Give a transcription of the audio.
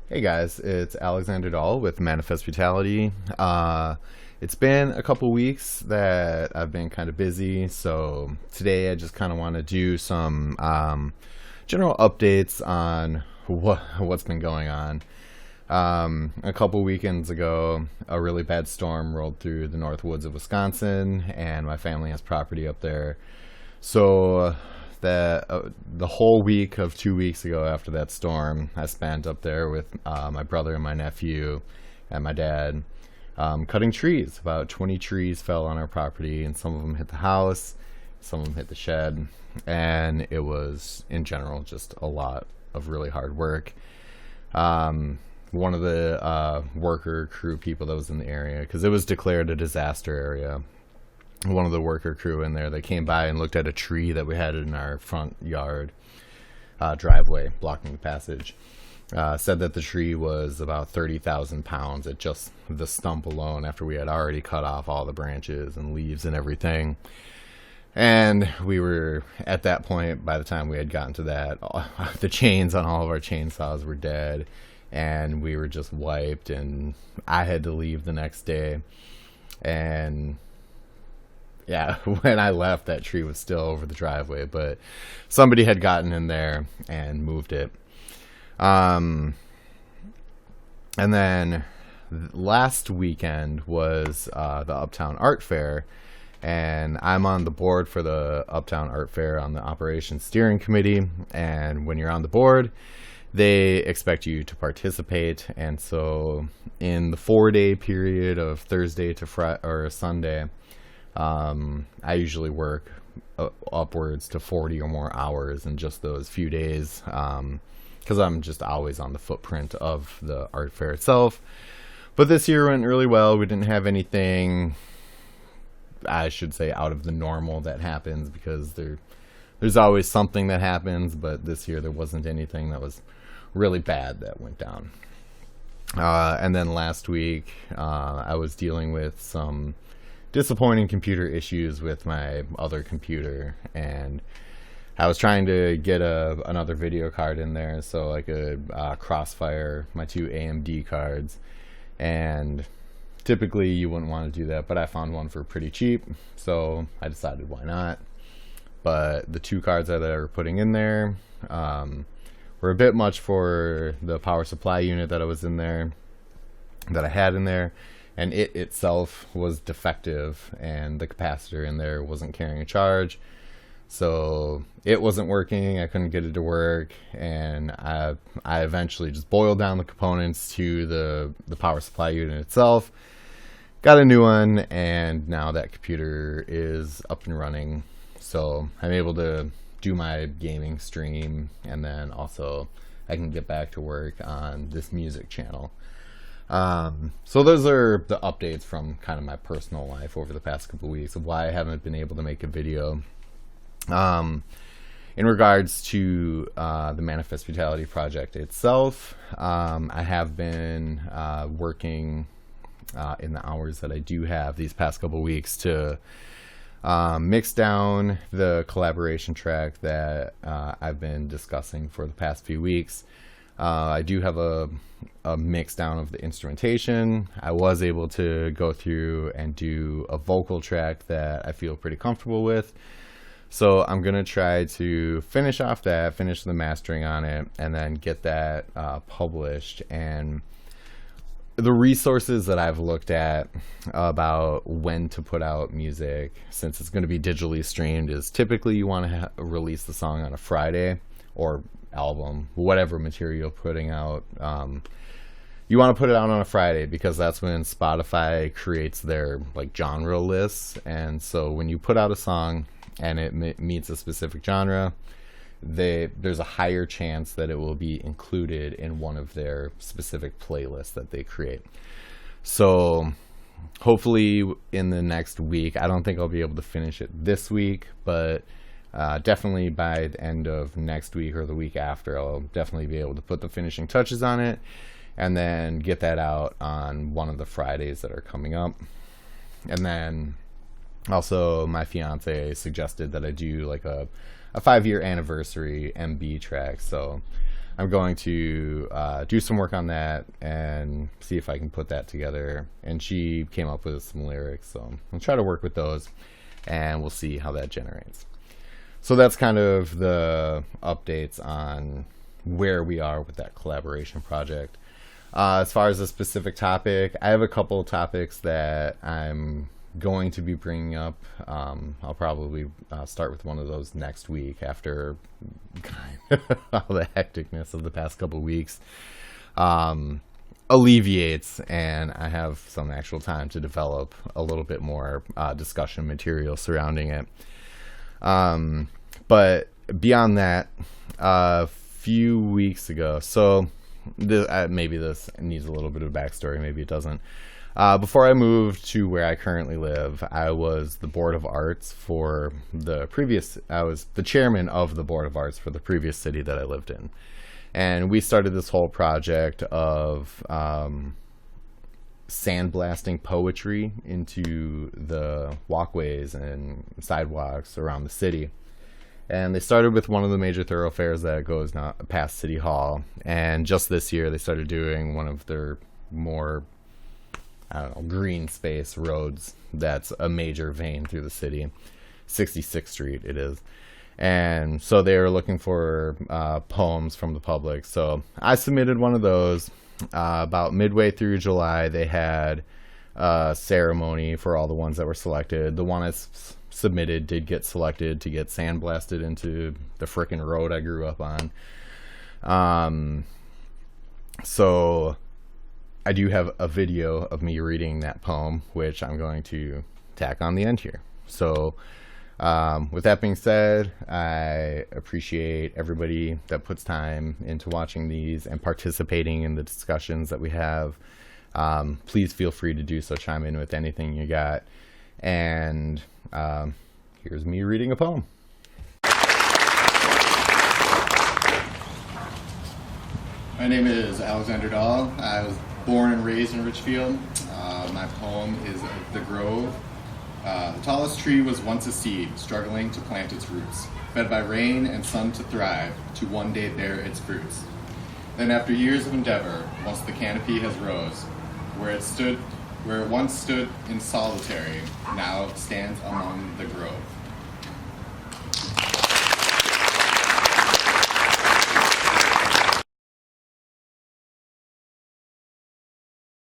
Hey guys, it's Alexander Dahl with Manifest Brutality. It's been a couple weeks that I've been kind of busy, so today I just kind of want to do some general updates on what's been going on. A couple weekends ago, a really bad storm rolled through the north woods of Wisconsin, and my family has property up there. So the whole week of 2 weeks ago after that storm, I spent up there with my brother and my nephew and my dad cutting trees. About 20 trees fell on our property, and some of them hit the house, some of them hit the shed, and it was, in general, just a lot of really hard work. One of the worker crew people that was in the area, because it was declared a disaster area, one of the worker crew in there, they came by and looked at a tree that we had in our front yard driveway blocking the passage. Said that the tree was about 30,000 pounds at just the stump alone, after we had already cut off all the branches and leaves and everything. And we were at that point, by the time we had gotten to that, the chains on all of our chainsaws were dead, and we were just wiped, and I had to leave the next day. And yeah, when I left, that tree was still over the driveway, but somebody had gotten in there and moved it. And then last weekend was the Uptown Art Fair, and I'm on the board for the Uptown Art Fair on the Operations Steering Committee. And when you're on the board, they expect you to participate. And so in the 4-day period of Thursday to Friday or Sunday, I usually work upwards to 40 or more hours in just those few days, because I'm just always on the footprint of the art fair itself. But this year went really well. We didn't have anything, I should say, out of the normal that happens, because there's always something that happens, but this year there wasn't anything that was really bad that went down. And then last week, I was dealing with some disappointing computer issues with my other computer, and I was trying to get another video card in there so I could crossfire my two AMD cards. And typically you wouldn't want to do that, but I found one for pretty cheap, so I decided why not. But the two cards that I were putting in there were a bit much for the power supply unit that I had in there, and it itself was defective, and the capacitor in there wasn't carrying a charge, so it wasn't working. I couldn't get it to work, and I eventually just boiled down the components to the power supply unit itself, got a new one, and now that computer is up and running, so I'm able to do my gaming stream, and then also I can get back to work on this music channel. So those are the updates from kind of my personal life over the past couple of weeks of why I haven't been able to make a video. In regards to the Manifest Brutality project itself, I have been working in the hours that I do have these past couple of weeks to mix down the collaboration track that I've been discussing for the past few weeks. I do have a mix down of the instrumentation. I was able to go through and do a vocal track that I feel pretty comfortable with. So I'm going to try to finish off that, finish the mastering on it, and then get that published. And the resources that I've looked at about when to put out music, since it's going to be digitally streamed, is typically you want to release the song on a Friday, or album, whatever material you're putting out. You want to put it out on a Friday, because that's when Spotify creates their genre lists. And so when you put out a song and it meets a specific genre, there's a higher chance that it will be included in one of their specific playlists that they create. So hopefully in the next week, I don't think I'll be able to finish it this week, but definitely by the end of next week or the week after, I'll definitely be able to put the finishing touches on it and then get that out on one of the Fridays that are coming up. And then also my fiance suggested that I do like a 5-year anniversary MB track. So I'm going to do some work on that and see if I can put that together. And she came up with some lyrics, so I'll try to work with those, and we'll see how that generates. So that's kind of the updates on where we are with that collaboration project. As far as a specific topic, I have a couple of topics that I'm going to be bringing up. I'll probably start with one of those next week after kind of all the hecticness of the past couple of weeks alleviates, and I have some actual time to develop a little bit more discussion material surrounding it. But beyond that, a few weeks ago, so maybe this needs a little bit of backstory, maybe it doesn't. Before I moved to where I currently live, I was the Board of Arts for I was the chairman of the Board of Arts for the previous city that I lived in. And we started this whole project of sandblasting poetry into the walkways and sidewalks around the city. And they started with one of the major thoroughfares that goes past City Hall. And just this year, they started doing one of their more, green space roads that's a major vein through the city. 66th Street it is. And so they were looking for poems from the public. So I submitted one of those. About midway through July, they had a ceremony for all the ones that were selected. The one I submitted did get selected to get sandblasted into the frickin' road I grew up on. So I do have a video of me reading that poem, which I'm going to tack on the end here. So with that being said, I appreciate everybody that puts time into watching these and participating in the discussions that we have. Please feel free to do so. Chime in with anything you got. And here's me reading a poem. My name is Alexander Dahl. I was born and raised in Richfield. My poem is The Grove. The tallest tree was once a seed, struggling to plant its roots, fed by rain and sun to thrive, to one day bear its fruits. Then after years of endeavor, once the canopy has rose, where it once stood in solitary, now stands among the grove.